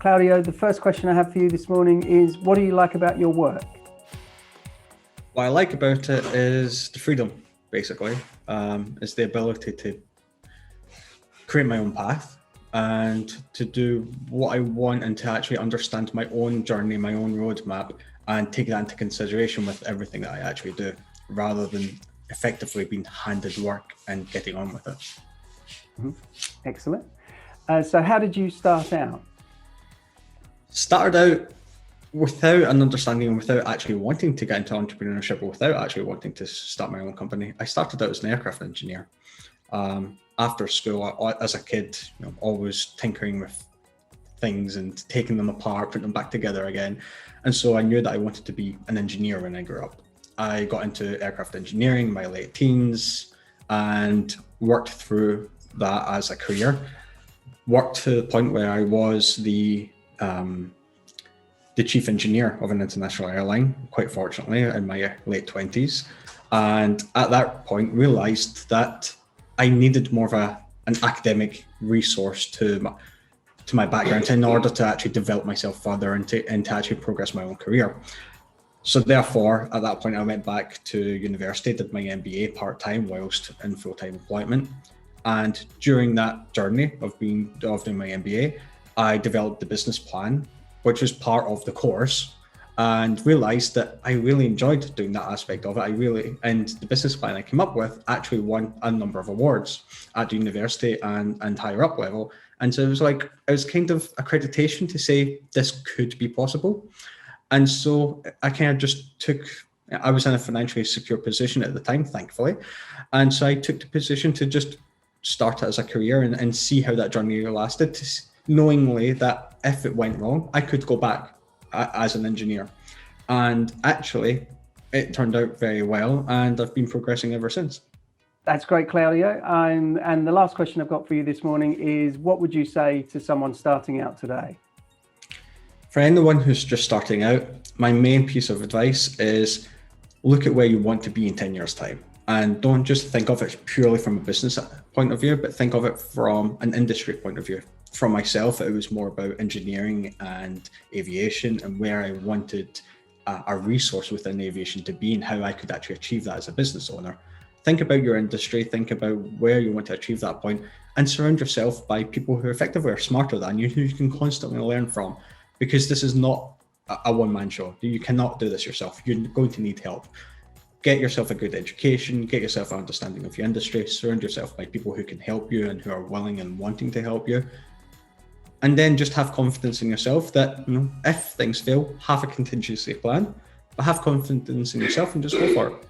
Claudio, the first question I have for you this morning is, what do you like about your work? What I like about it is the freedom, basically. It's the ability to create my own path and to do what I want and to actually understand my own journey, my own roadmap, and take that into consideration with everything that I actually do, rather than effectively being handed work and getting on with it. Mm-hmm. Excellent. So how did you start out? Started out without an understanding and without actually wanting to get into entrepreneurship, or without actually wanting to start my own company. I started out as an aircraft engineer. After school, as a kid, always tinkering with things and taking them apart, putting them back together again. And so I knew that I wanted to be an engineer when I grew up. I got into aircraft engineering in my late teens and worked through that as a career. Worked to the point where I was the chief engineer of an international airline, quite fortunately, in my late 20s. And at that point, realized that I needed more of an academic resource to my background in order to actually develop myself further and to actually progress my own career. So therefore, at that point, I went back to university, did my MBA part-time whilst in full-time employment. And during that journey of doing my MBA, I developed the business plan, which was part of the course, and realized that I really enjoyed doing that aspect of it. And the business plan I came up with actually won a number of awards at the university and higher up level. And so it was kind of accreditation to say this could be possible. And so I kind of just I was in a financially secure position at the time, thankfully. And so I took the position to just start it as a career and see how that journey lasted, knowingly that if it went wrong, I could go back as an engineer. And actually, it turned out very well, and I've been progressing ever since. That's great, Claudio. And the last question I've got for you this morning is, what would you say to someone starting out today? For anyone who's just starting out, my main piece of advice is look at where you want to be in 10 years' time. And don't just think of it purely from a business point of view, but think of it from an industry point of view. For myself, it was more about engineering and aviation and where I wanted a resource within aviation to be and how I could actually achieve that as a business owner. Think about your industry, think about where you want to achieve that point, and surround yourself by people who effectively are smarter than you, who you can constantly learn from, because this is not a one-man show. You cannot do this yourself. You're going to need help. Get yourself a good education, get yourself an understanding of your industry, surround yourself by people who can help you and who are willing and wanting to help you. And then just have confidence in yourself that, if things fail, have a contingency plan, but have confidence in yourself and just go for it.